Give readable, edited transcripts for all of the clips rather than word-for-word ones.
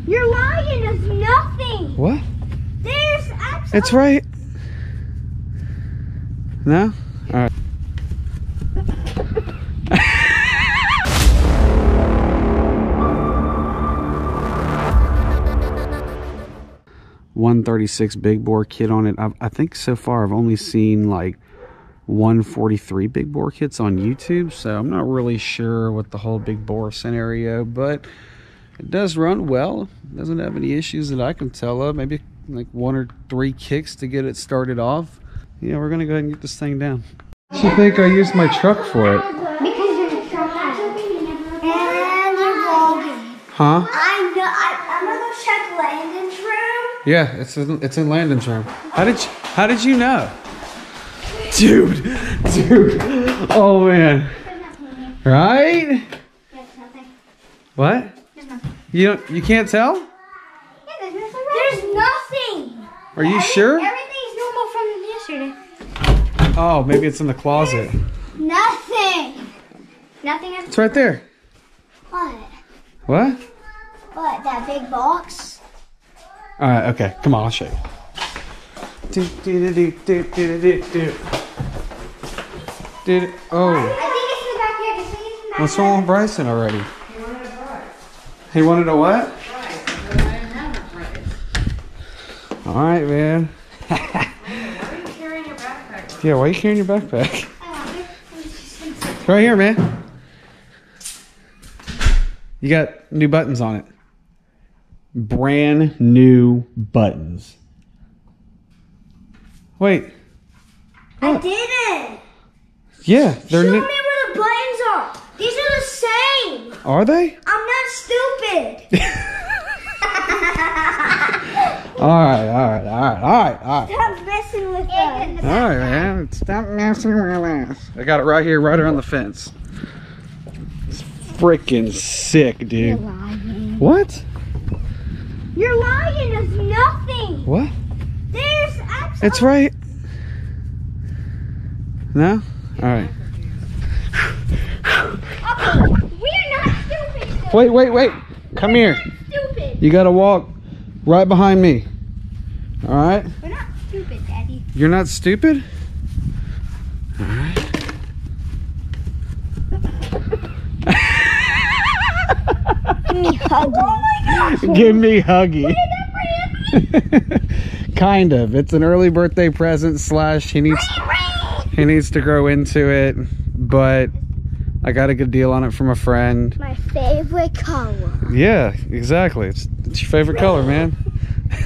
You're lying. There's nothing. What? There's absolutely. It's right. No? All right. .136 big bore kit on it. I think so far I've only seen like 143 big bore kits on YouTube, so I'm not really sure what the whole big bore scenario, but it does run well. It doesn't have any issues that I can tell of. Maybe like 1 or 3 kicks to get it started off. Yeah, we're gonna go ahead and get this thing down. What do you think I used my truck for it? Because you're and you're vlogging. Huh? I'm gonna go check Landon's room. Yeah, it's in Landon's room. How did you know? Dude. Oh man. Right? There's nothing. What? There's nothing. You can't tell? Yeah, there's nothing. There's nothing. Are you sure? Everything's normal from yesterday. Oh, maybe it's in the closet. Nothing. Nothing. It's right there. What? What? What? That big box? All right, okay. Come on, I'll show you. Oh. I think it's in the back here. I think it's in the back What's wrong with Bryson already? He wanted a what? All right, man. Why are you carrying your backpack? Yeah, why are you carrying your backpack? here. It's right here, man. You got new buttons on it. Brand new buttons. Wait. I didn't. Yeah, they're Show me new. where the buttons are. These are the same. Are they? I'm not stupid. All right. Stop messing with us. All right, man. Stop messing with us. I got it right here, right around the fence. It's freaking sick, dude. You're lying. What? You're lying. There's nothing. What? There's absolutely. It's right. No? All right. Okay, we're not stupid. Wait. Come here. Stupid. You gotta walk right behind me. All right? We're not stupid, Daddy. You're not stupid? All right. Give me huggy. Oh my gosh. Give me huggy. What is that for Anthony? Kind of. It's an early birthday present / he needs to grow into it, but I got a good deal on it from a friend. My favorite color. Yeah, exactly. It's your favorite color, man.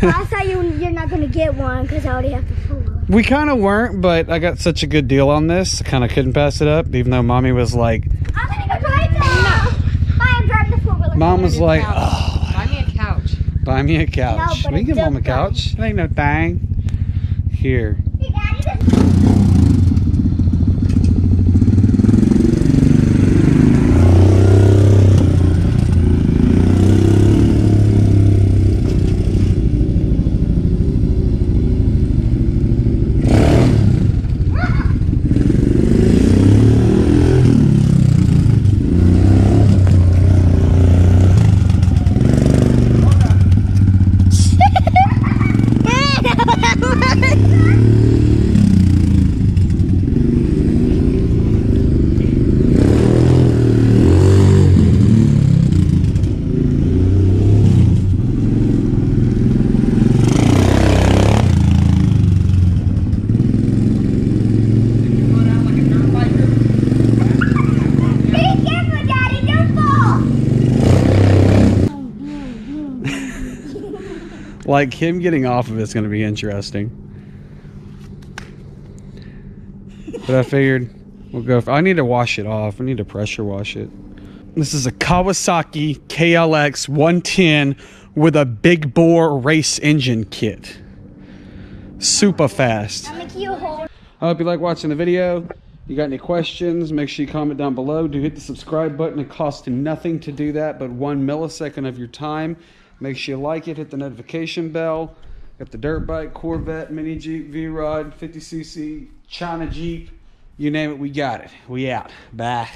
I thought you're not gonna get one because I already have the full. We kind of weren't, but I got such a good deal on this, I kind of couldn't pass it up, even though Mommy was like... I'm gonna go drive that. No. I'm driving the four-wheeler. Mom was like, oh, Buy me a couch. buy me a couch. No, but We can a get Mom a dirt bike. couch. It ain't no thing. Here. Hey, Daddy, this Like, him getting off of it's going to be interesting. But I figured we'll go. I need to wash it off. I need to pressure wash it. This is a Kawasaki KLX 110 with a big bore race engine kit. Super fast. I'm making you a hole. I hope you like watching the video. You got any questions, make sure you comment down below. Do hit the subscribe button. It costs you nothing to do that, but 1 millisecond of your time. Make sure you like it, hit the notification bell. Got the dirt bike, Corvette, mini Jeep, V-Rod, 50cc, China Jeep. You name it, we got it. We out. Bye.